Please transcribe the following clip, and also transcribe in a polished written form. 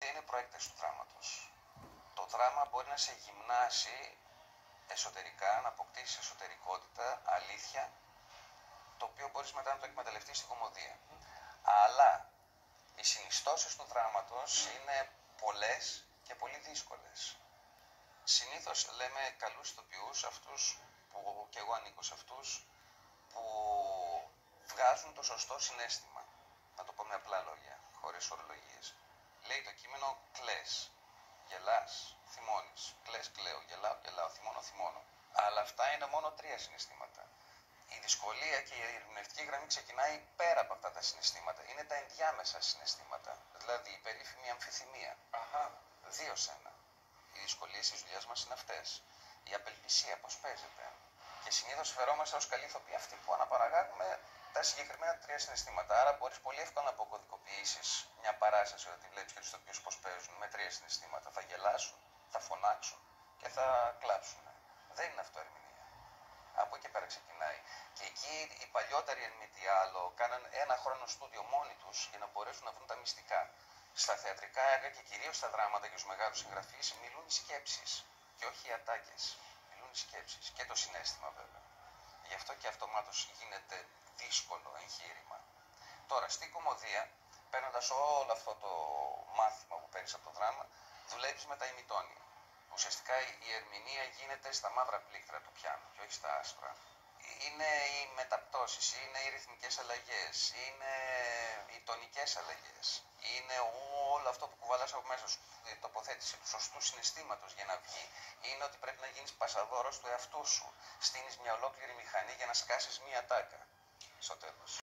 Είναι προέκταση του δράματος. Το δράμα μπορεί να σε γυμνάσει εσωτερικά, να αποκτήσει εσωτερικότητα, αλήθεια, το οποίο μπορείς μετά να το εκμεταλλευτείς στην κωμωδία. Αλλά οι συνιστώσεις του δράματος είναι πολλές και πολύ δύσκολες. Συνήθως λέμε καλούς ηθοποιούς, αυτούς που και εγώ ανήκω σε αυτούς, που βγάζουν το σωστό συναίσθημα. Να το πω με απλά λόγια, χωρίς ορολογίες. Λέει το κείμενο κλαις, γελάς, θυμώνεις. Κλαις, κλαίω, γελάω, γελάω, θυμώνω, θυμώνω. Αλλά αυτά είναι μόνο 3 συναισθήματα. Η δυσκολία και η ερμηνευτική γραμμή ξεκινάει πέρα από αυτά τα συναισθήματα. Είναι τα ενδιάμεσα συναισθήματα. Δηλαδή η περίφημη αμφιθυμία. 2 σε 1. Οι δυσκολίες της δουλειάς μας είναι αυτές. Η απελπισία, πώς παίζεται. Και συνήθως φερόμαστε ως καλοί ηθοποιοί αυτοί που αναπαραγάγουμε τα συγκεκριμένα 3 συναισθήματα. Άρα μπορείς πολύ εύκολα να αποκωδικοποιήσεις μια παράσταση όταν τη βλέπεις και τους ηθοποιούς πώς παίζουν με 3 συναισθήματα. Θα γελάσουν, θα φωνάξουν και θα κλάψουν. Δεν είναι αυτό ερμηνεία. Από εκεί πέρα ξεκινάει. Και εκεί οι παλιότεροι, εν μη τι άλλο, κάναν 1 χρόνο στούντιο μόνοι τους για να μπορέσουν να βρουν τα μυστικά. Στα θεατρικά έργα και κυρίως στα δράματα και στους μεγάλους συγγραφείς μιλούν οι σκέψεις και όχι οι ατάκες. Μιλούν οι σκέψεις και το συναίσθημα βέβαια. Γι' αυτό και αυτομάτως γίνεται δύσκολο εγχείρημα. Τώρα, στην κωμωδία, παίρνοντας όλο αυτό το μάθημα που παίρνεις από το δράμα, δουλεύεις με τα ημιτόνια. Ουσιαστικά η ερμηνεία γίνεται στα μαύρα πλήκτρα του πιάνου και όχι στα άσπρα. Είναι οι μεταπτώσεις, είναι οι ρυθμικές αλλαγές, είναι οι τονικές αλλαγές, είναι όλο αυτό που κουβαλάς από μέσα σου. Η τοποθέτηση του σωστού συναισθήματος για να βγει είναι ότι πρέπει να γίνεις πασαδόρος του εαυτού σου. Στείνεις μια ολόκληρη μηχανή για να σκάσεις μια τάκα στο τέλος.